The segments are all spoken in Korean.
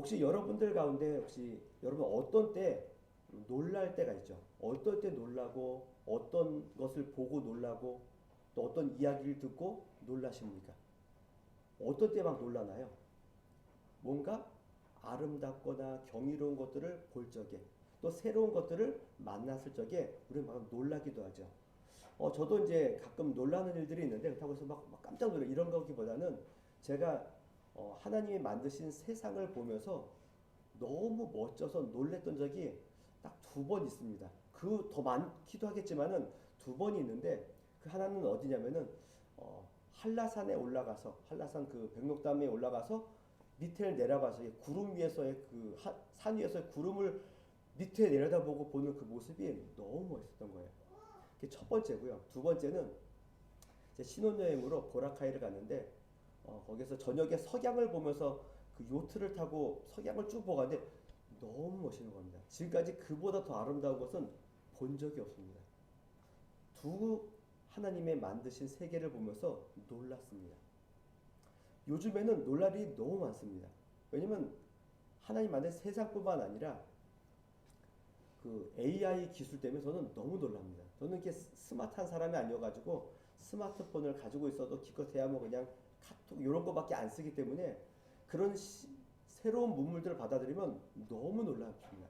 혹시 여러분들 가운데 혹시 여러분 어떤 때 놀랄 때가 있죠? 어떤 때 놀라고 어떤 것을 보고 놀라고 또 어떤 이야기를 듣고 놀라십니까? 어떤 때 막 놀라나요? 뭔가 아름답거나 경이로운 것들을 볼 적에 또 새로운 것들을 만났을 적에 우리는 막 놀라기도 하죠. 저도 이제 가끔 놀라는 일들이 있는데 그렇다고 해서 막 깜짝 놀라 이런 거기보다는 제가 하나님이 만드신 세상을 보면서 너무 멋져서 놀랬던 적이 딱 두 번 있습니다. 그 더 많기도 하겠지만은 두 번이 있는데 그 하나는 어디냐면은 한라산에 올라가서 한라산 그 백록담에 올라가서 밑에 내려가서 구름 위에서의 산 위에서의 구름을 밑에 내려다보고 보는 그 모습이 너무 멋있었던 거예요. 그게 첫 번째고요. 두 번째는 제 신혼여행으로 보라카이를 갔는데 거기서 저녁에 석양을 보면서 그 요트를 타고 석양을 쭉 보고 갔는데 너무 멋있는 겁니다. 지금까지 그보다 더 아름다운 것은 본 적이 없습니다. 두 하나님의 만드신 세계를 보면서 놀랐습니다. 요즘에는 놀랄 일이 너무 많습니다. 왜냐면 하나님 만든 세상뿐만 아니라 그 AI 기술 때문에 저는 너무 놀랍니다. 저는 이렇게 스마트한 사람이 아니어가지고 스마트폰을 가지고 있어도 기껏해야 뭐 그냥 카톡 이런 거밖에 안 쓰기 때문에 그런 새로운 문물들을 받아들이면 너무 놀랍습니다.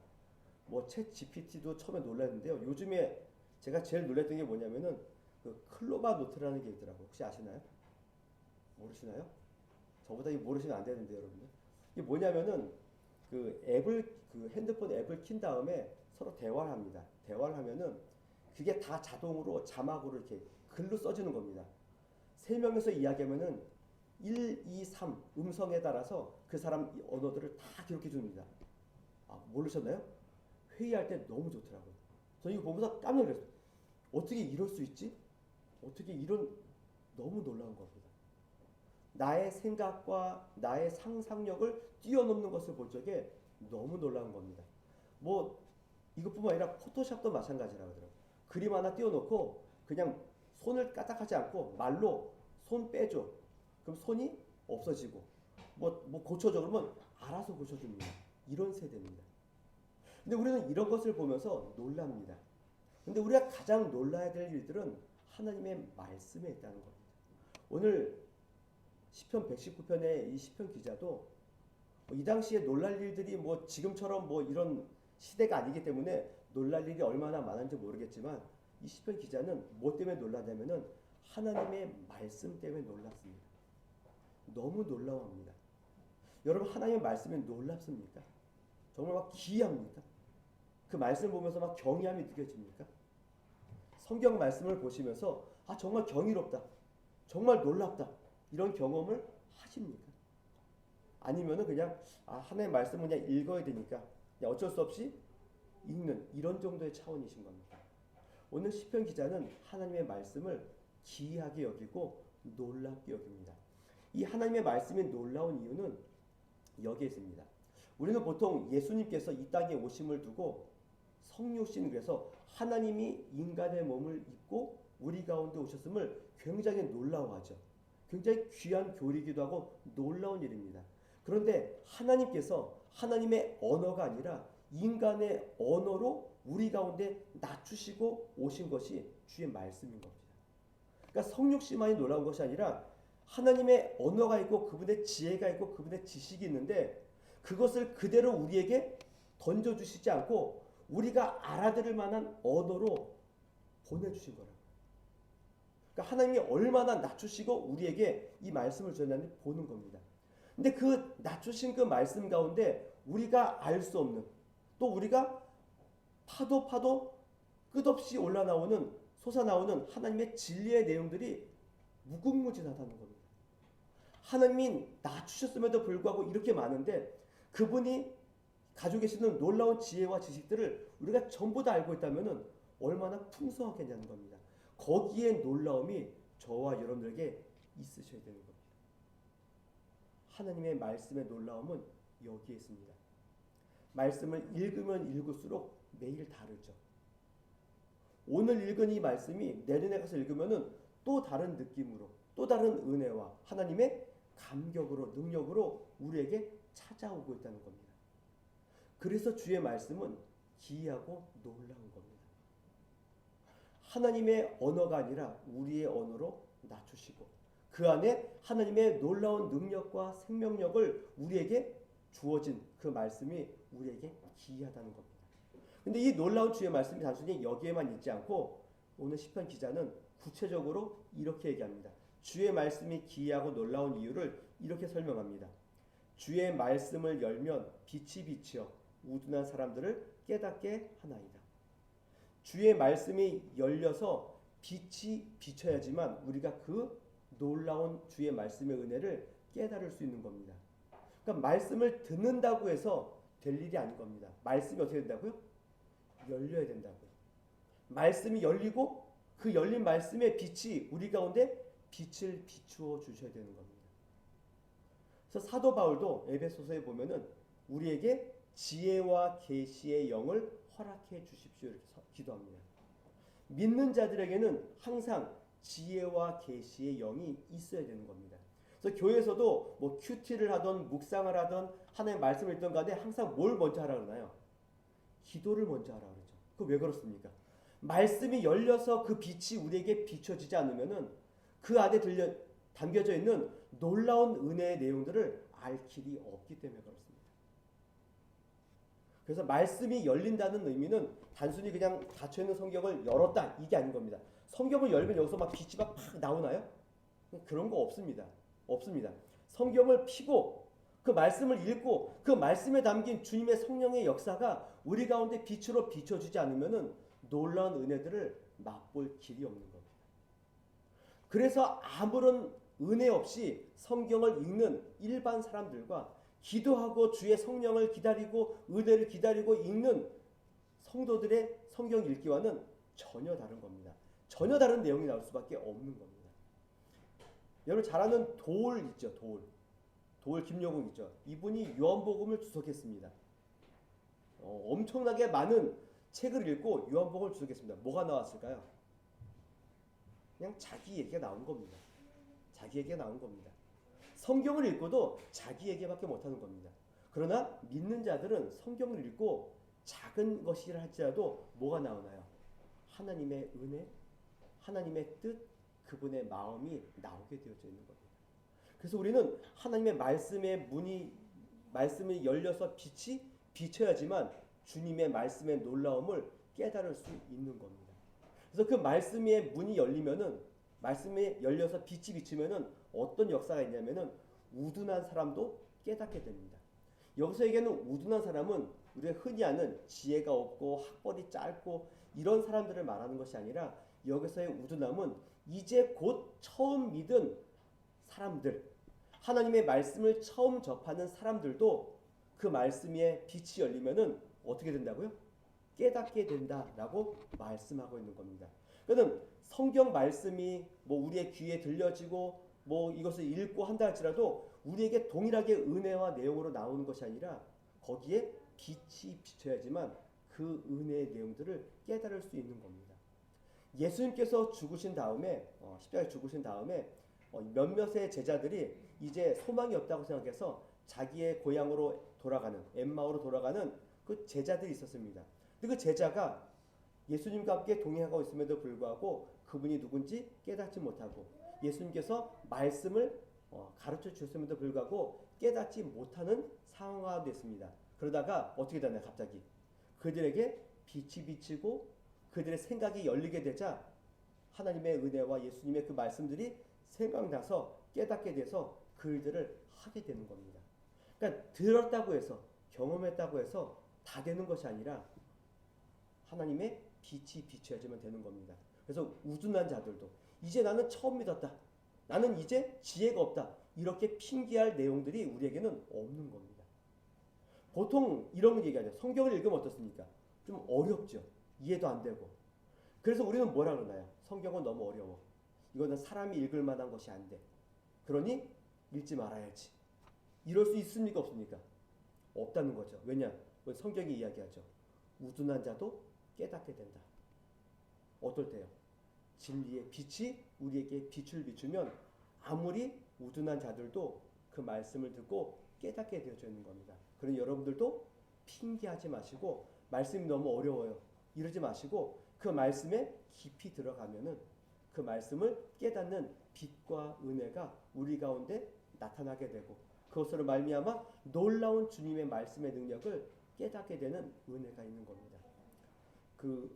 뭐 챗 GPT도 처음에 놀랐는데요. 요즘에 제가 제일 놀랐던 게 뭐냐면은 그 클로바 노트라는 게 있더라고요. 혹시 아시나요? 모르시나요? 저보다 이거 모르시면 안 되는데 여러분들. 이게 뭐냐면은 그 핸드폰 앱을 킨 다음에 서로 대화를 합니다. 대화를 하면은 그게 다 자동으로 자막으로 이렇게 글로 써지는 겁니다. 세 명에서 이야기하면은 1, 2, 3 음성에 따라서 그 사람 언어들을 다 기록해 줍니다. 아, 모르셨나요? 회의할 때 너무 좋더라고요. 저 이거 보면서 깜짝 놀랐어요. 어떻게 이럴 수 있지? 어떻게 이런 너무 놀라운 겁니다. 나의 생각과 나의 상상력을 뛰어넘는 것을 볼 적에 너무 놀라운 겁니다. 뭐 이것뿐만 아니라 포토샵도 마찬가지라고 하더라고요. 그림 하나 띄워놓고 그냥 손을 까딱하지 않고 말로 손 빼줘. 그럼 손이 없어지고 뭐 고쳐줘 그러면 알아서 고쳐줍니다. 이런 세대입니다. 근데 우리는 이런 것을 보면서 놀랍니다. 근데 우리가 가장 놀라야 될 일들은 하나님의 말씀에 있다는 겁니다. 오늘 시편 119편의 이 시편 기자도 이 당시에 놀랄 일들이 뭐 지금처럼 뭐 이런 시대가 아니기 때문에 놀랄 일이 얼마나 많은지 모르겠지만 이 시편 기자는 뭐 때문에 놀라냐면은 하나님의 말씀 때문에 놀랐습니다. 너무 놀라워합니다. 여러분 하나님의 말씀이 놀랍습니까? 정말 막 기이합니까? 그 말씀을 보면서 막 경이함이 느껴집니까? 성경 말씀을 보시면서 아 정말 경이롭다. 정말 놀랍다. 이런 경험을 하십니까? 아니면은 그냥 아 하나님의 말씀은 그냥 읽어야 되니까 그냥 어쩔 수 없이 읽는 이런 정도의 차원이신 겁니다. 오늘 시편 기자는 하나님의 말씀을 기이하게 여기고 놀랍게 여깁니다. 이 하나님의 말씀이 놀라운 이유는 여기에 있습니다. 우리는 보통 예수님께서 이 땅에 오심을 두고 성육신 그래서 하나님이 인간의 몸을 입고 우리 가운데 오셨음을 굉장히 놀라워하죠. 굉장히 귀한 교리이기도 하고 놀라운 일입니다. 그런데 하나님께서 하나님의 언어가 아니라 인간의 언어로 우리 가운데 낮추시고 오신 것이 주의 말씀인 겁니다. 그러니까 성육신만이 놀라운 것이 아니라 하나님의 언어가 있고 그분의 지혜가 있고 그분의 지식이 있는데 그것을 그대로 우리에게 던져주시지 않고 우리가 알아들을 만한 언어로 보내주신 거라고요. 그러니까 하나님이 얼마나 낮추시고 우리에게 이 말씀을 전하는지 보는 겁니다. 근데 그 낮추신 그 말씀 가운데 우리가 알 수 없는 또 우리가 파도 끝없이 올라나오는 솟아나오는 하나님의 진리의 내용들이 무궁무진하다는 겁니다. 하나님이 낮추셨음에도 불구하고 이렇게 많은데 그분이 가지고 계시는 놀라운 지혜와 지식들을 우리가 전부 다 알고 있다면 얼마나 풍성하겠냐는 겁니다. 거기에 놀라움이 저와 여러분들에게 있으셔야 되는 겁니다. 하나님의 말씀의 놀라움은 여기에 있습니다. 말씀을 읽으면 읽을수록 매일 다르죠. 오늘 읽은 이 말씀이 내년에 가서 읽으면 또 다른 느낌으로 또 다른 은혜와 하나님의 감격으로 능력으로 우리에게 찾아오고 있다는 겁니다. 그래서 주의 말씀은 기이하고 놀라운 겁니다. 하나님의 언어가 아니라 우리의 언어로 낮추시고 그 안에 하나님의 놀라운 능력과 생명력을 우리에게 주어진 그 말씀이 우리에게 기이하다는 겁니다. 근데 이 놀라운 주의 말씀이 단순히 여기에만 있지 않고 오늘 시편 기자는 구체적으로 이렇게 얘기합니다. 주의 말씀이 기이하고 놀라운 이유를 이렇게 설명합니다. 주의 말씀을 열면 빛이 비치어 우둔한 사람들을 깨닫게 하나이다. 주의 말씀이 열려서 빛이 비쳐야지만 우리가 그 놀라운 주의 말씀의 은혜를 깨달을 수 있는 겁니다. 그러니까 말씀을 듣는다고 해서 될 일이 아닌 겁니다. 말씀이 어떻게 된다고요? 열려야 된다고요. 말씀이 열리고 그 열린 말씀의 빛이 우리 가운데 빛을 비추어 주셔야 되는 겁니다. 그래서 사도 바울도 에베소서에 보면은 우리에게 지혜와 계시의 영을 허락해 주십시오 이렇게 기도합니다. 믿는 자들에게는 항상 지혜와 계시의 영이 있어야 되는 겁니다. 그래서 교회에서도 뭐 큐티를 하던 묵상을 하던 하나님의 말씀을 읽던 간에 항상 뭘 먼저 하라 그러나요? 기도를 먼저 하라 그러죠. 그 왜 그렇습니까? 말씀이 열려서 그 빛이 우리에게 비춰지지 않으면은 그 안에 담겨져 있는 놀라운 은혜의 내용들을 알 길이 없기 때문에 그렇습니다. 그래서 말씀이 열린다는 의미는 단순히 그냥 닫혀있는 성경을 열었다 이게 아닌 겁니다. 성경을 열면 여기서 막 빛이 막 나오나요? 그런 거 없습니다. 없습니다. 성경을 피고 그 말씀을 읽고 그 말씀에 담긴 주님의 성령의 역사가 우리 가운데 빛으로 비춰주지 않으면은 놀라운 은혜들을 맛볼 길이 없는 겁니다. 그래서 아무런 은혜 없이 성경을 읽는 일반 사람들과 기도하고 주의 성령을 기다리고 은혜를 기다리고 읽는 성도들의 성경 읽기와는 전혀 다른 겁니다. 전혀 다른 내용이 나올 수밖에 없는 겁니다. 여러분 잘 아는 도올 있죠. 도올 김여국 있죠. 이분이 요한복음을 주석했습니다. 엄청나게 많은 책을 읽고 요한복음을 주석했습니다. 뭐가 나왔을까요? 그냥 자기 얘기가 나온 겁니다. 자기 얘기가 나온 겁니다. 성경을 읽고도 자기 얘기밖에 못하는 겁니다. 그러나 믿는 자들은 성경을 읽고 작은 것이라 할지라도 뭐가 나오나요? 하나님의 은혜, 하나님의 뜻, 그분의 마음이 나오게 되어져 있는 겁니다. 그래서 우리는 하나님의 말씀의 말씀이 열려서 빛이 비쳐야지만 주님의 말씀의 놀라움을 깨달을 수 있는 겁니다. 그래서 그 말씀의 문이 열리면은 말씀이 열려서 빛이 비치면은 어떤 역사가 있냐면은 우둔한 사람도 깨닫게 됩니다. 여기서 얘기하는 우둔한 사람은 우리가 흔히 아는 지혜가 없고 학벌이 짧고 이런 사람들을 말하는 것이 아니라 여기서의 우둔함은 이제 곧 처음 믿은 사람들, 하나님의 말씀을 처음 접하는 사람들도 그 말씀에 빛이 열리면은 어떻게 된다고요? 깨닫게 된다라고 말씀하고 있는 겁니다. 그러니까 성경 말씀이 뭐 우리의 귀에 들려지고 뭐 이것을 읽고 한다 할지라도 우리에게 동일하게 은혜와 내용으로 나오는 것이 아니라 거기에 빛이 비춰야지만 그 은혜의 내용들을 깨달을 수 있는 겁니다. 예수님께서 죽으신 다음에 십자가에 죽으신 다음에 몇몇의 제자들이 이제 소망이 없다고 생각해서 자기의 고향으로 돌아가는 엠마오로 돌아가는 그 제자들이 있었습니다. 근데 그 제자가 예수님과 함께 동행하고 있음에도 불구하고 그분이 누군지 깨닫지 못하고 예수님께서 말씀을 가르쳐 주셨음에도 불구하고 깨닫지 못하는 상황이 됐습니다. 그러다가 어떻게 되나요? 갑자기 그들에게 빛이 비치고 그들의 생각이 열리게 되자 하나님의 은혜와 예수님의 그 말씀들이 생각나서 깨닫게 돼서 그 일들을 하게 되는 겁니다. 그러니까 들었다고 해서 경험했다고 해서 다 되는 것이 아니라 하나님의 빛이 비춰야지만 되는 겁니다. 그래서 우둔한 자들도 이제 나는 처음 믿었다. 나는 이제 지혜가 없다. 이렇게 핑계할 내용들이 우리에게는 없는 겁니다. 보통 이런 얘기하죠. 성경을 읽으면 어떻습니까? 좀 어렵죠. 이해도 안 되고. 그래서 우리는 뭐라 그러나요? 성경은 너무 어려워. 이거는 사람이 읽을 만한 것이 안 돼. 그러니 읽지 말아야지. 이럴 수 있습니까? 없습니까? 없다는 거죠. 왜냐? 성경이 이야기하죠. 우둔한 자도 깨닫게 된다. 어떨 때요? 진리의 빛이 우리에게 빛을 비추면 아무리 우둔한 자들도 그 말씀을 듣고 깨닫게 되어져 있는 겁니다. 그러니 여러분들도 핑계하지 마시고 말씀이 너무 어려워요. 이러지 마시고 그 말씀에 깊이 들어가면은 그 말씀을 깨닫는 빛과 은혜가 우리 가운데 나타나게 되고 그것으로 말미암아 놀라운 주님의 말씀의 능력을 깨닫게 되는 은혜가 있는 겁니다. 그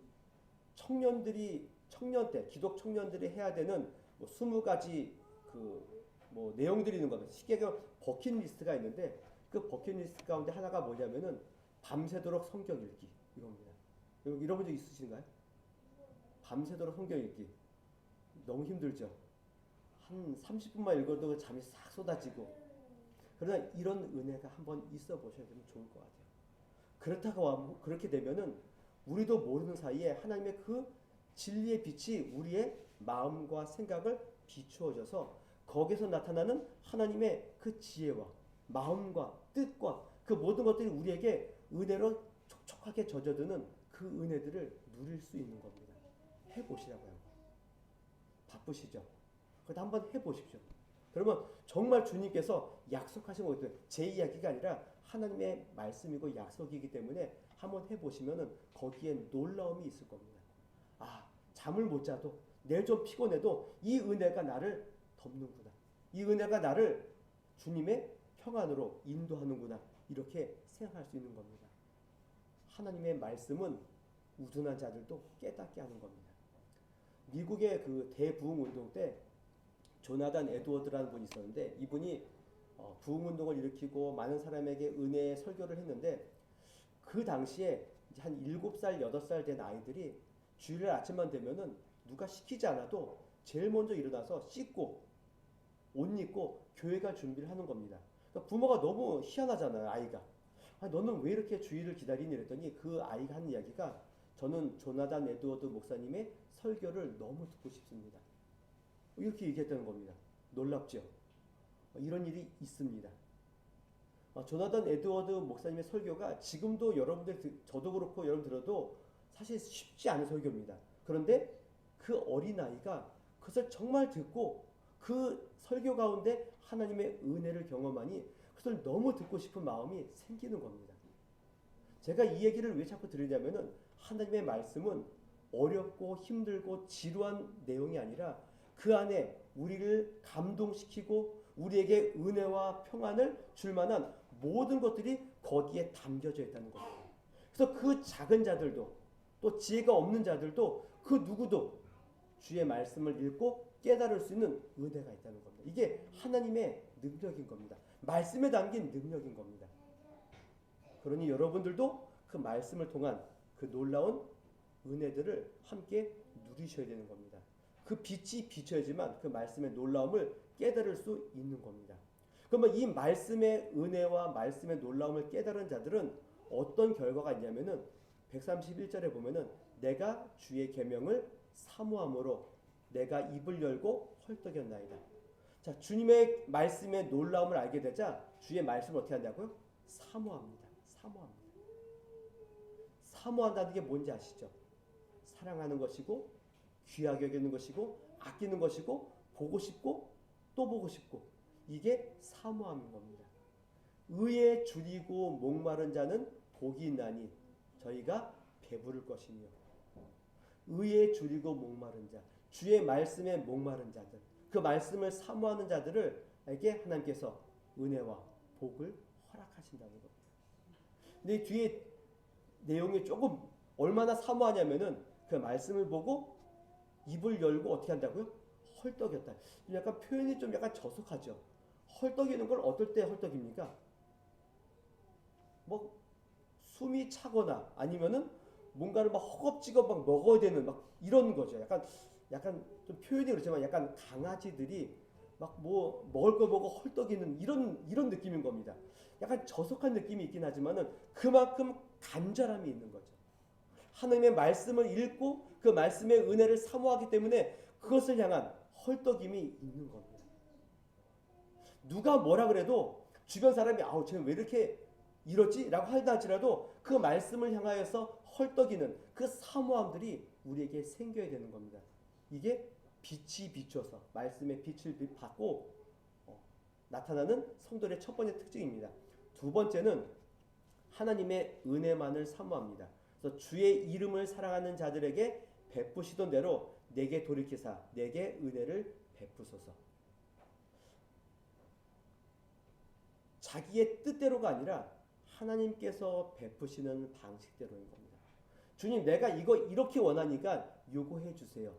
청년 때 기독 청년들이 해야 되는 뭐 20가지 뭐 내용들이 있는 겁니다. 쉽게 얘기하면 버킷리스트가 있는데 그 버킷리스트 가운데 하나가 뭐냐면은 밤새도록 성경 읽기 이겁니다. 이런 분 적 있으신가요? 밤새도록 성경 읽기 너무 힘들죠. 한 30분만 읽어도 잠이 싹 쏟아지고 그러나 이런 은혜가 한번 있어 보셔야 되면 좋을 것 같아요. 그렇다고 그렇게 되면은 우리도 모르는 사이에 하나님의 그 진리의 빛이 우리의 마음과 생각을 비추어져서 거기서 나타나는 하나님의 그 지혜와 마음과 뜻과 그 모든 것들이 우리에게 은혜로 촉촉하게 젖어드는 그 은혜들을 누릴 수 있는 겁니다. 해보시라고요. 바쁘시죠? 그래도 한번 해보십시오. 그러면 정말 주님께서 약속하신 것들 제 이야기가 아니라 하나님의 말씀이고 약속이기 때문에 한번 해보시면은 거기에 놀라움이 있을 겁니다. 아, 잠을 못 자도 내일 좀 피곤해도 이 은혜가 나를 덮는구나. 이 은혜가 나를 주님의 평안으로 인도하는구나. 이렇게 생각할 수 있는 겁니다. 하나님의 말씀은 우둔한 자들도 깨닫게 하는 겁니다. 미국의 그 대부흥운동 때 조나단 에드워드라는 분이 있었는데 이분이 부흥운동을 일으키고 많은 사람에게 은혜의 설교를 했는데 그 당시에 한 7살, 8살 된 아이들이 주일날 아침만 되면은 누가 시키지 않아도 제일 먼저 일어나서 씻고 옷 입고 교회 갈 준비를 하는 겁니다. 그러니까 부모가 너무 희한하잖아요, 아이가. 아, 너는 왜 이렇게 주일을 기다리니? 이랬더니 그 아이가 한 이야기가 저는 조나단 에드워드 목사님의 설교를 너무 듣고 싶습니다. 이렇게 얘기했다는 겁니다. 놀랍죠? 이런 일이 있습니다. 조나단 에드워드 목사님의 설교가 지금도 여러분들, 저도 그렇고 여러분 들어도 사실 쉽지 않은 설교입니다. 그런데 그 어린아이가 그것을 정말 듣고 그 설교 가운데 하나님의 은혜를 경험하니 그것을 너무 듣고 싶은 마음이 생기는 겁니다. 제가 이 얘기를 왜 자꾸 드리냐면은 하나님의 말씀은 어렵고 힘들고 지루한 내용이 아니라 그 안에 우리를 감동시키고 우리에게 은혜와 평안을 줄 만한 모든 것들이 거기에 담겨져 있다는 겁니다. 그래서 그 작은 자들도 또 지혜가 없는 자들도 그 누구도 주의 말씀을 읽고 깨달을 수 있는 은혜가 있다는 겁니다. 이게 하나님의 능력인 겁니다. 말씀에 담긴 능력인 겁니다. 그러니 여러분들도 그 말씀을 통한 그 놀라운 은혜들을 함께 누리셔야 되는 겁니다. 그 빛이 비춰야지만 그 말씀의 놀라움을 깨달을 수 있는 겁니다. 그러면 이 말씀의 은혜와 말씀의 놀라움을 깨달은 자들은 어떤 결과가 있냐면은 131절에 보면은 내가 주의 계명을 사모함으로 내가 입을 열고 헐떡였나이다. 자, 주님의 말씀의 놀라움을 알게 되자 주의 말씀을 어떻게 한다고요? 사모합니다. 사모합니다. 사모한다는 게 뭔지 아시죠? 사랑하는 것이고 귀하게 여기는 것이고 아끼는 것이고 보고 싶고 또 보고 싶고 이게 사모함인 겁니다. 의에 줄이고 목마른 자는 복이 있나니 저희가 배부를 것이며 의에 줄이고 목마른 자 주의 말씀에 목마른 자들 그 말씀을 사모하는 자들에게 하나님께서 은혜와 복을 허락하신다는 겁니다. 근데 뒤에 내용이 조금 얼마나 사모하냐면은 그 말씀을 보고 입을 열고 어떻게 한다고요? 헐떡였다. 약간 표현이 좀 약간 저속하죠. 헐떡이는 걸 어떨 때 헐떡입니까? 뭐 숨이 차거나 아니면은 뭔가를 막 허겁지겁 막 먹어야 되는 막 이런 거죠. 약간 좀 표현이 그렇지만 약간 강아지들이 막 뭐 먹을 거 보고 헐떡이는 이런 느낌인 겁니다. 약간 저속한 느낌이 있긴 하지만은 그만큼 간절함이 있는 거죠. 하나님의 말씀을 읽고 그 말씀의 은혜를 사모하기 때문에 그것을 향한 헐떡임이 있는 겁니다. 누가 뭐라 그래도 주변 사람이 아우 쟤는 왜 이렇게 이러지? 라고 하다 할지라도 그 말씀을 향하여서 헐떡이는 그 사모함들이 우리에게 생겨야 되는 겁니다. 이게 빛이 비춰서 말씀의 빛을 받고 나타나는 성도의 첫 번째 특징입니다. 두 번째는 하나님의 은혜만을 사모합니다. 그래서 주의 이름을 사랑하는 자들에게 베푸시던 대로 내게 돌이키사 내게 은혜를 베푸소서. 자기의 뜻대로가 아니라 하나님께서 베푸시는 방식대로인 겁니다. 주님, 내가 이거 이렇게 원하니까 요구해 주세요.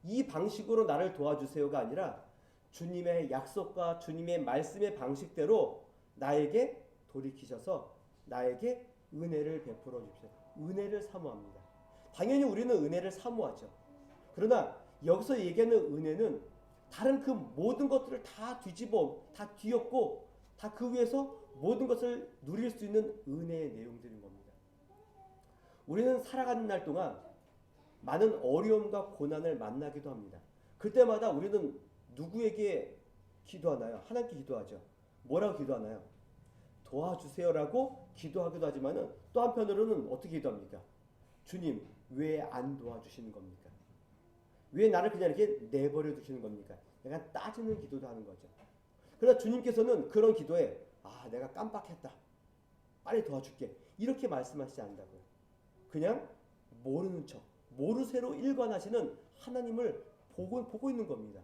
이 방식으로 나를 도와주세요가 아니라 주님의 약속과 주님의 말씀의 방식대로 나에게 돌이키셔서 나에게 은혜를 베풀어 주십시오. 은혜를 사모합니다. 당연히 우리는 은혜를 사모하죠. 그러나 여기서 얘기하는 은혜는 다른 그 모든 것들을 다 뒤집어, 다 뒤엎고 다 그 위에서 모든 것을 누릴 수 있는 은혜의 내용들인 겁니다. 우리는 살아가는 날 동안 많은 어려움과 고난을 만나기도 합니다. 그때마다 우리는 누구에게 기도하나요? 하나님께 기도하죠. 뭐라고 기도하나요? 도와주세요라고 기도하기도 하지만은 또 한편으로는 어떻게 기도합니까? 주님, 왜 안 도와주시는 겁니까? 왜 나를 그냥 이렇게 내버려 두시는 겁니까? 약간 따지는 기도도 하는 거죠. 그러나 주님께서는 그런 기도에 내가 깜빡했다. 빨리 도와줄게. 이렇게 말씀하시지 않는다고요. 그냥 모르는 척, 모르쇠로 일관하시는 하나님을 보고 있는 겁니다.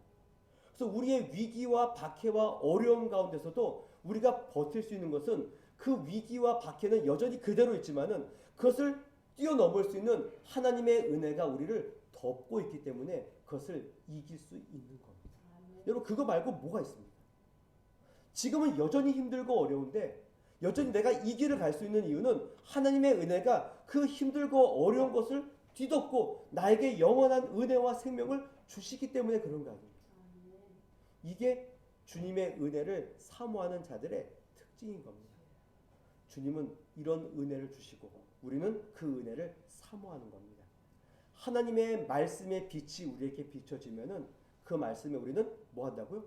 그래서 우리의 위기와 박해와 어려움 가운데서도 우리가 버틸 수 있는 것은 그 위기와 박해는 여전히 그대로 있지만은 그것을 뛰어넘을 수 있는 하나님의 은혜가 우리를 덮고 있기 때문에 그것을 이길 수 있는 겁니다. 여러분, 그거 말고 뭐가 있습니까? 지금은 여전히 힘들고 어려운데 여전히 내가 이 길을 갈 수 있는 이유는 하나님의 은혜가 그 힘들고 어려운 것을 뒤덮고 나에게 영원한 은혜와 생명을 주시기 때문에 그런 거 아닙니까? 이게 주님의 은혜를 사모하는 자들의 특징인 겁니다. 주님은 이런 은혜를 주시고 우리는 그 은혜를 사모하는 겁니다. 하나님의 말씀의 빛이 우리에게 비춰지면은 그 말씀에 우리는 뭐 한다고요?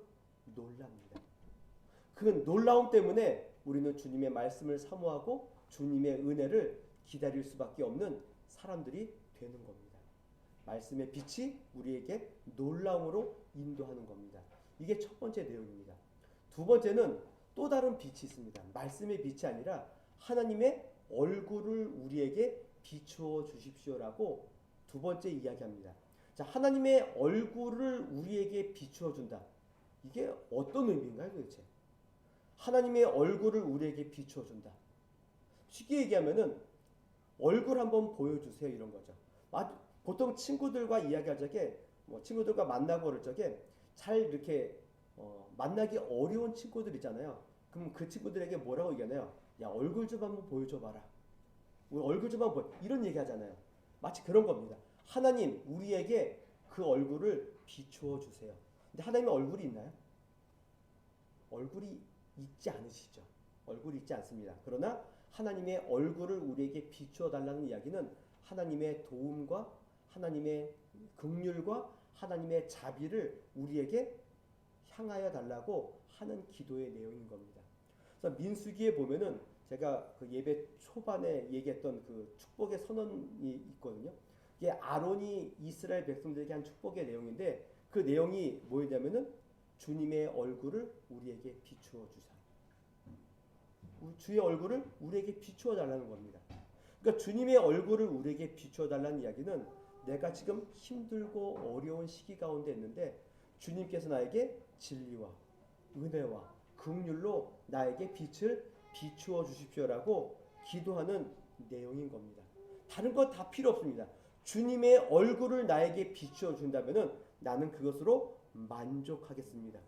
놀랍니다. 그 놀라움 때문에 우리는 주님의 말씀을 사모하고 주님의 은혜를 기다릴 수밖에 없는 사람들이 되는 겁니다. 말씀의 빛이 우리에게 놀라움으로 인도하는 겁니다. 이게 첫 번째 내용입니다. 두 번째는 또 다른 빛이 있습니다. 말씀의 빛이 아니라 하나님의 얼굴을 우리에게 비추어 주십시오라고 두 번째 이야기합니다. 자, 하나님의 얼굴을 우리에게 비추어 준다. 이게 어떤 의미인가요, 도대체? 하나님의 얼굴을 우리에게 비추어 준다. 쉽게 얘기하면은 얼굴 한번 보여주세요, 이런 거죠. 보통 친구들과 이야기할 적에 친구들과 만나고 그럴 적에 잘 이렇게 만나기 어려운 친구들 있잖아요. 그럼 그 친구들에게 뭐라고 얘기하나요? 야, 얼굴 좀 한번 보여줘봐라. 우리 얼굴 좀 한번 이런 얘기 하잖아요. 마치 그런 겁니다. 하나님, 우리에게 그 얼굴을 비추어 주세요. 근데 하나님의 얼굴이 있나요? 얼굴이 있지 않으시죠. 얼굴이 있지 않습니다. 그러나 하나님의 얼굴을 우리에게 비추어 달라는 이야기는 하나님의 도움과 하나님의 긍휼과 하나님의 자비를 우리에게 향하여 달라고 하는 기도의 내용인 겁니다. 그래서 민수기에 보면은 제가 그 예배 초반에 얘기했던 그 축복의 선언이 있거든요. 이게 아론이 이스라엘 백성들에게 한 축복의 내용인데 그 내용이 뭐냐면은 주님의 얼굴을 우리에게 비추어 주사. 주의 얼굴을 우리에게 비추어 달라는 겁니다. 그러니까 주님의 얼굴을 우리에게 비추어 달라는 이야기는 내가 지금 힘들고 어려운 시기 가운데 있는데 주님께서 나에게 진리와 은혜와 긍휼로 나에게 빛을 비추어 주십시오라고 기도하는 내용인 겁니다. 다른 것 다 필요 없습니다. 주님의 얼굴을 나에게 비추어 준다면은 나는 그것으로 만족하겠습니다.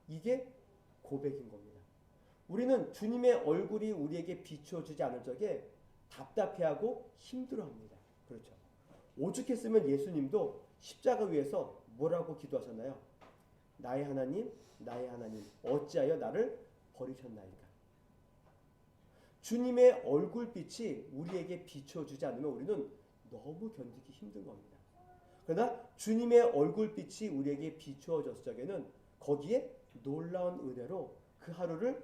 이게 고백인 겁니다. 우리는 주님의 얼굴이 우리에게 비추어 주지 않을 적에 답답해하고 힘들어합니다. 그렇죠. 오죽했으면 예수님도 십자가 위에서 뭐라고 기도하셨나요? 나의 하나님, 나의 하나님, 어찌하여 나를 버리셨나이까? 주님의 얼굴빛이 우리에게 비춰주지 않으면 우리는 너무 견디기 힘든 겁니다. 그러나 주님의 얼굴빛이 우리에게 비추어졌을 적에는 거기에 놀라운 은혜로 그 하루를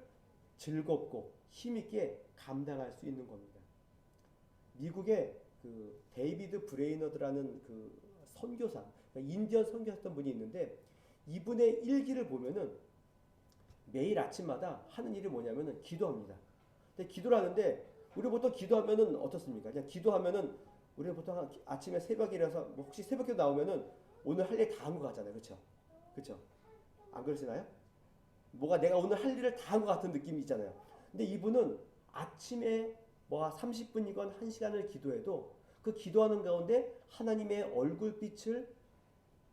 즐겁고 힘있게 감당할 수 있는 겁니다. 미국의 그 데이비드 브레이너드라는 그 선교사, 그러니까 인디언 선교했던 분이 있는데 이분의 일기를 보면은 매일 아침마다 하는 일이 뭐냐면은 기도합니다. 근데 기도를 하는데 우리 보통 기도하면은 어떻습니까? 그냥 기도하면은 우리는 보통 아침에 새벽에 일어나서 뭐 혹시 새벽에 나오면은 오늘 할 일 다 한 것 같잖아요. 그렇죠? 그렇죠? 안 그러시나요? 뭐가 내가 오늘 할 일을 다 한 것 같은 느낌이 있잖아요. 근데 이분은 아침에 뭐 30분이건 1시간을 기도해도 그 기도하는 가운데 하나님의 얼굴빛을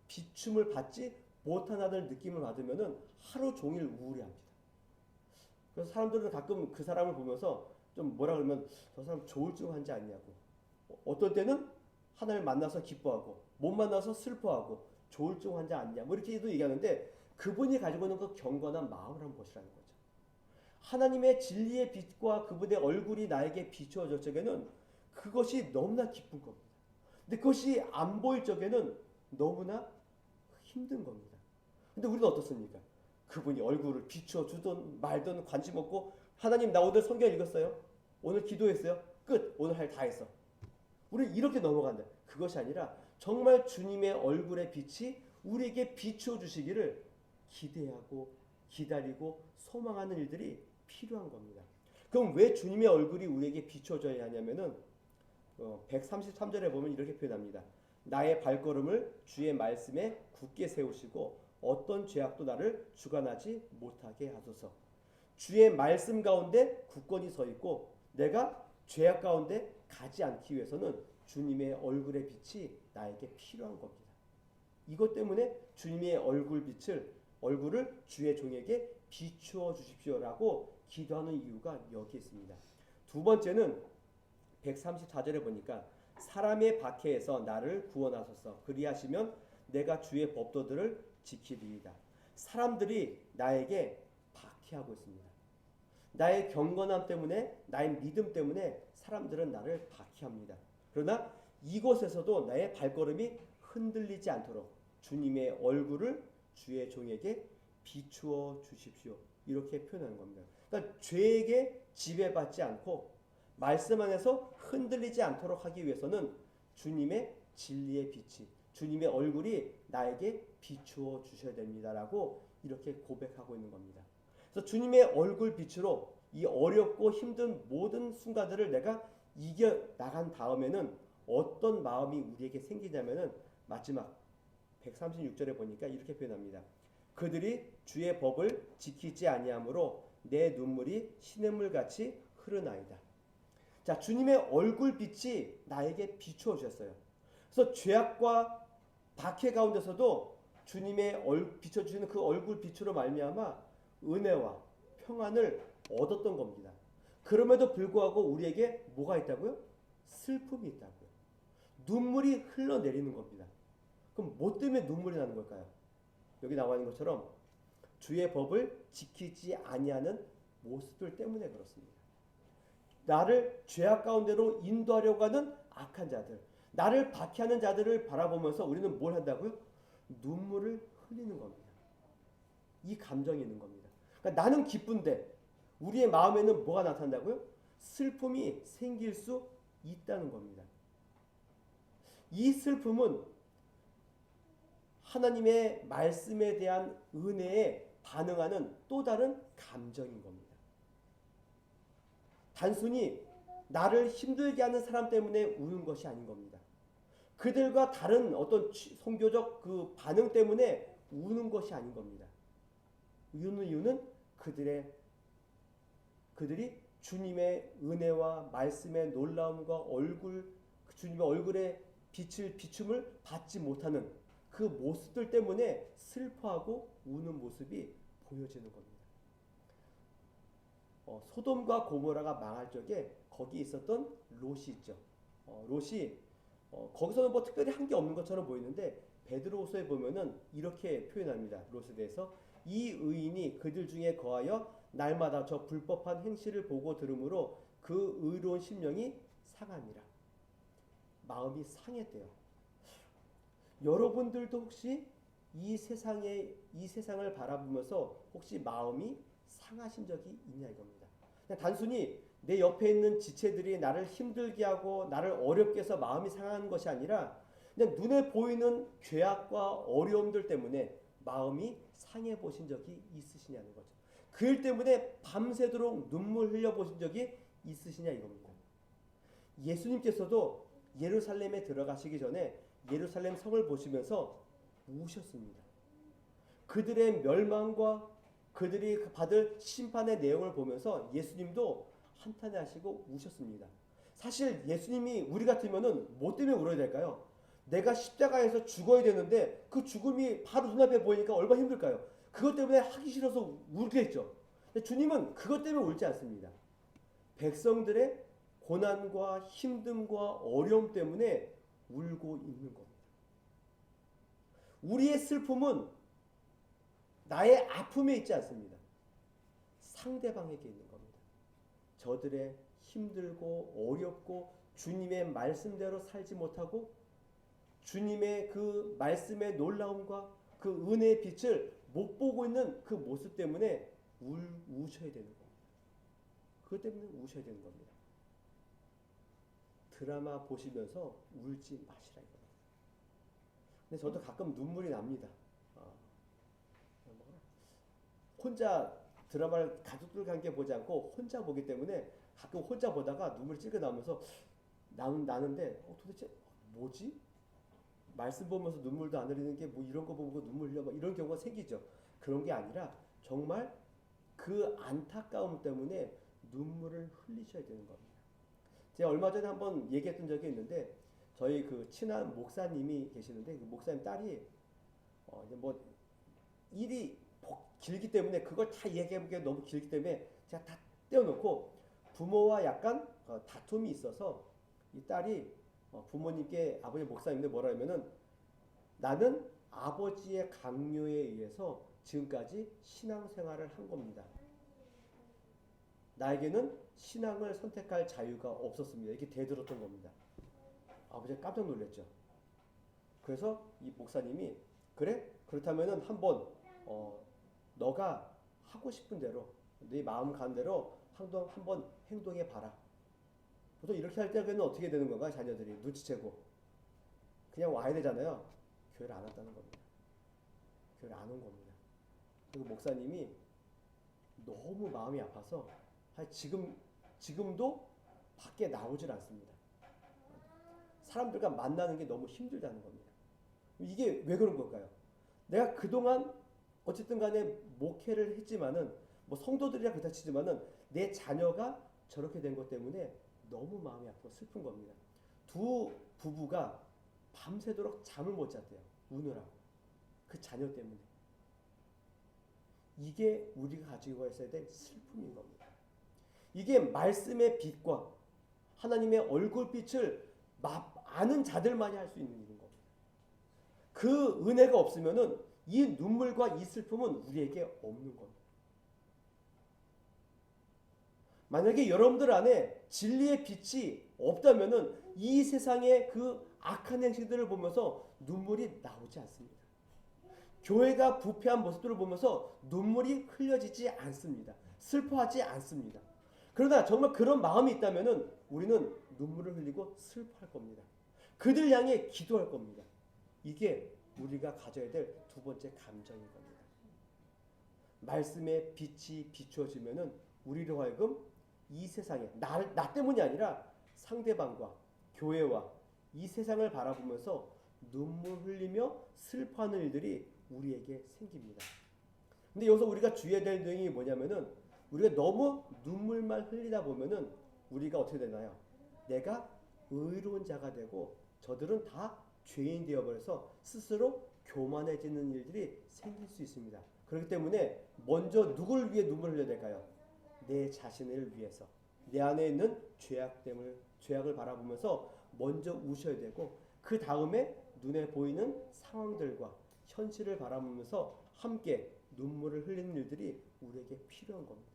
비춤을 받지 못하는 느낌을 받으면은 하루 종일 우울해합니다. 그래서 사람들은 가끔 그 사람을 보면서 좀 뭐라 그러면 저 사람 조울증 환자 아니냐고. 어떤 때는 하나님을 만나서 기뻐하고 못 만나서 슬퍼하고 조울증 환자 아니냐 뭐 이렇게도 얘기하는데 그분이 가지고 있는 그 경건한 마음을 한번 보시라는 거죠. 하나님의 진리의 빛과 그분의 얼굴이 나에게 비추어질 적에는 그것이 너무나 기쁜 겁니다. 근데 그것이 안 보일 적에는 너무나 힘든 겁니다. 근데 우리는 어떻습니까? 그분이 얼굴을 비추어 주든 말든 관심 없고 하나님 나 오늘 성경 읽었어요. 오늘 기도했어요. 끝. 오늘 할 다 했어. 우리는 이렇게 넘어간다. 그것이 아니라 정말 주님의 얼굴의 빛이 우리에게 비추어 주시기를 기대하고 기다리고 소망하는 일들이 필요한 겁니다. 그럼 왜 주님의 얼굴이 우리에게 비춰져야 하냐면은 133절에 보면 이렇게 표현합니다. 나의 발걸음을 주의 말씀에 굳게 세우시고 어떤 죄악도 나를 주관하지 못하게 하소서. 주의 말씀 가운데 굳건히 서 있고 내가 죄악 가운데 가지 않기 위해서는 주님의 얼굴의 빛이 나에게 필요한 겁니다. 이것 때문에 주님의 얼굴을 주의 종에게 비추어 주십시오라고 기도하는 이유가 여기 있습니다. 두 번째는 134절에 보니까 사람의 박해에서 나를 구원하소서. 그리하시면 내가 주의 법도들을 지키리이다. 사람들이 나에게 박해하고 있습니다. 나의 경건함 때문에 나의 믿음 때문에 사람들은 나를 박해합니다. 그러나 이곳에서도 나의 발걸음이 흔들리지 않도록 주님의 얼굴을 주의 종에게 비추어 주십시오. 이렇게 표현하는 겁니다. 그러니까 죄에게 지배받지 않고 말씀 안에서 흔들리지 않도록 하기 위해서는 주님의 진리의 빛이 주님의 얼굴이 나에게 비추어 주셔야 됩니다라고 이렇게 고백하고 있는 겁니다. 그래서 주님의 얼굴 빛으로 이 어렵고 힘든 모든 순간들을 내가 이겨 나간 다음에는 어떤 마음이 우리에게 생기냐면은 마지막 136절에 보니까 이렇게 표현합니다. 그들이 주의 법을 지키지 아니하므로 내 눈물이 시냇물 같이 흐르나이다. 자, 주님의 얼굴 빛이 나에게 비추어 주셨어요. 그래서 죄악과 박해 가운데서도 주님의 비춰 주시는 그 얼굴 빛으로 말미암아 은혜와 평안을 얻었던 겁니다. 그럼에도 불구하고 우리에게 뭐가 있다고요? 슬픔이 있다고요. 눈물이 흘러내리는 겁니다. 그럼 뭐 때문에 눈물이 나는 걸까요? 여기 나와 있는 것처럼 주의 법을 지키지 아니하는 모습들 때문에 그렇습니다. 나를 죄악 가운데로 인도하려고 하는 악한 자들, 나를 박해하는 자들을 바라보면서 우리는 뭘 한다고요? 눈물을 흘리는 겁니다. 이 감정이 있는 겁니다. 그러니까 나는 기쁜데 우리의 마음에는 뭐가 나타난다고요? 슬픔이 생길 수 있다는 겁니다. 이 슬픔은 하나님의 말씀에 대한 은혜에 반응하는 또 다른 감정인 겁니다. 단순히 나를 힘들게 하는 사람 때문에 우는 것이 아닌 겁니다. 그들과 다른 어떤 종교적 그 반응 때문에 우는 것이 아닌 겁니다. 우는 이유는 그들이 주님의 은혜와 말씀의 놀라움과 주님의 얼굴의 비춤을 받지 못하는 그 모습들 때문에 슬퍼하고 우는 모습이 보여지는 겁니다. 소돔과 고모라가 망할 적에 거기 있었던 롯이 있죠. 롯이 거기서는 뭐 특별히 한 게 없는 것처럼 보이는데 베드로후서에 보면은 이렇게 표현합니다. 롯에 대해서 이 의인이 그들 중에 거하여 날마다 저 불법한 행실을 보고 들으므로 그 의로운 심령이 상하니라. 마음이 상했대요. 여러분들도 혹시 이 세상을 바라보면서 혹시 마음이 상하신 적이 있냐 이겁니다. 그냥 단순히 내 옆에 있는 지체들이 나를 힘들게 하고 나를 어렵게 해서 마음이 상하는 것이 아니라 그냥 눈에 보이는 죄악과 어려움들 때문에 마음이 상해 보신 적이 있으시냐는 거죠. 그 일 때문에 밤새도록 눈물 흘려보신 적이 있으시냐 이겁니다. 예수님께서도 예루살렘에 들어가시기 전에 예루살렘 성을 보시면서 우셨습니다. 그들의 멸망과 그들이 받을 심판의 내용을 보면서 예수님도 한탄하시고 우셨습니다. 사실 예수님이 우리 같으면은 뭐 때문에 울어야 될까요? 내가 십자가에서 죽어야 되는데 그 죽음이 바로 눈앞에 보이니까 얼마나 힘들까요? 그것 때문에 하기 싫어서 울겠죠. 근데 주님은 그것 때문에 울지 않습니다. 백성들의 고난과 힘듦과 어려움 때문에 울고 있는 겁니다. 우리의 슬픔은 나의 아픔에 있지 않습니다. 상대방에게 있는 겁니다. 저들의 힘들고 어렵고 주님의 말씀대로 살지 못하고 주님의 그 말씀의 놀라움과 그 은혜의 빛을 못 보고 있는 그 모습 때문에 우셔야 되는 겁니다. 그것 때문에 우셔야 되는 겁니다. 드라마 보시면서 울지 마시라 이겁니다. 근데 저도 가끔 눈물이 납니다. 혼자 드라마를 가족들과 함께 보지 않고 혼자 보기 때문에 가끔 혼자 보다가 눈물이 찔겨 나오면서 나는데 도대체 뭐지? 말씀 보면서 눈물도 안 흘리는 게 뭐 이런 거 보고 눈물 흘려 이런 경우가 생기죠. 그런 게 아니라 정말 그 안타까움 때문에 눈물을 흘리셔야 되는 겁니다. 제가 얼마 전에 한번 얘기했던 적이 있는데 저희 그 친한 목사님이 계시는데 그 목사님 딸이 이제 뭐 일이 길기 때문에 그걸 다 얘기하기가 너무 길기 때문에 제가 다 떼어놓고 부모와 약간 다툼이 있어서 이 딸이 부모님께 아버지 목사님인데 뭐라 하면은 나는 아버지의 강요에 의해서 지금까지 신앙생활을 한 겁니다. 나에게는 신앙을 선택할 자유가 없었습니다. 이렇게 대들었던 겁니다. 아버지가 깜짝 놀랐죠. 그래서 이 목사님이 그래? 그렇다면은 한번 너가 하고 싶은 대로 네 마음 가는 대로 한번 행동해 봐라. 보통 이렇게 할 때는 어떻게 되는 건가? 자녀들이 눈치채고 그냥 와야 되잖아요. 교회를 안 왔다는 겁니다. 교회를 안 온 겁니다. 그리고 목사님이 너무 마음이 아파서 지금도 밖에 나오질 않습니다. 사람들과 만나는 게 너무 힘들다는 겁니다. 이게 왜 그런 걸까요? 내가 그동안 어쨌든 간에 목회를 했지만은 뭐 성도들이라 그렇다 치지만은 내 자녀가 저렇게 된 것 때문에 너무 마음이 아프고 슬픈 겁니다. 두 부부가 밤새도록 잠을 못 잤대요. 우느라고. 그 자녀 때문에. 이게 우리가 가지고 있어야 될 슬픔인 겁니다. 이게 말씀의 빛과 하나님의 얼굴빛을 아는 자들만이 할 수 있는 일인 겁니다. 그 은혜가 없으면은 이 눈물과 이 슬픔은 우리에게 없는 겁니다. 만약에 여러분들 안에 진리의 빛이 없다면은 이 세상의 그 악한 행실들을 보면서 눈물이 나오지 않습니다. 교회가 부패한 모습들을 보면서 눈물이 흘려지지 않습니다. 슬퍼하지 않습니다. 그러나 정말 그런 마음이 있다면은 우리는 눈물을 흘리고 슬퍼할 겁니다. 그들 향해 기도할 겁니다. 이게 우리가 가져야 될 두 번째 감정인 겁니다. 말씀의 빛이 비추어지면은 우리로 하여금 이 세상에 나 때문이 아니라 상대방과 교회와 이 세상을 바라보면서 눈물 흘리며 슬퍼하는 일들이 우리에게 생깁니다. 근데 여기서 우리가 주의해야 될 내용이 뭐냐면은 우리가 너무 눈물만 흘리다 보면은 우리가 어떻게 되나요? 내가 의로운 자가 되고 저들은 다 죄인 되어버려서 스스로 교만해지는 일들이 생길 수 있습니다. 그렇기 때문에 먼저 누굴 위해 눈물을 흘려야 될까요? 내 자신을 위해서. 내 안에 있는 죄악을 바라보면서 먼저 우셔야 되고 그 다음에 눈에 보이는 상황들과 현실을 바라보면서 함께 눈물을 흘리는 일들이 우리에게 필요한 겁니다.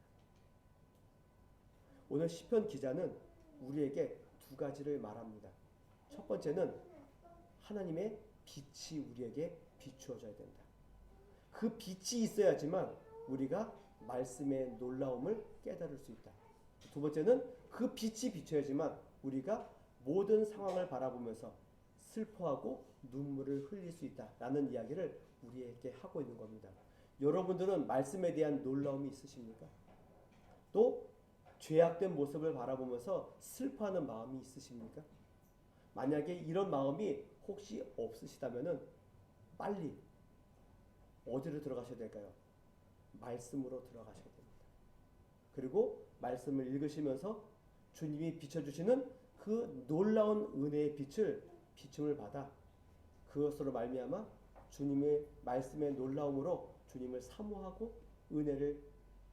오늘 시편 기자는 우리에게 두 가지를 말합니다. 첫 번째는 하나님의 빛이 우리에게 비추어져야 된다. 그 빛이 있어야지만 우리가 말씀의 놀라움을 깨달을 수 있다. 두 번째는 그 빛이 비춰야지만 우리가 모든 상황을 바라보면서 슬퍼하고 눈물을 흘릴 수 있다라는 이야기를 우리에게 하고 있는 겁니다. 여러분들은 말씀에 대한 놀라움이 있으십니까? 또 죄악된 모습을 바라보면서 슬퍼하는 마음이 있으십니까? 만약에 이런 마음이 혹시 없으시다면은 빨리 어디로 들어가셔야 될까요? 말씀으로 들어가셔야 됩니다. 그리고 말씀을 읽으시면서 주님이 비춰주시는 그 놀라운 은혜의 빛을 비춤을 받아 그것으로 말미암아 주님의 말씀의 놀라움으로 주님을 사모하고 은혜를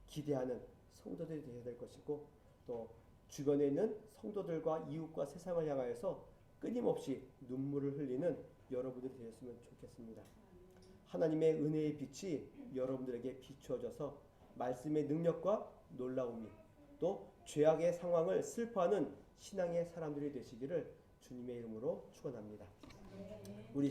기대하는 성도들이 되어야 될 것이고, 또 주변에 있는 성도들과 이웃과 세상을 향하여서 끊임없이 눈물을 흘리는 여러분들이 되었으면 좋겠습니다. 하나님의 은혜의 빛이 여러분들에게 비추어져서 말씀의 능력과 놀라움이, 또 죄악의 상황을 슬퍼하는 신앙의 사람들이 되시기를 주님의 이름으로 축원합니다. 우리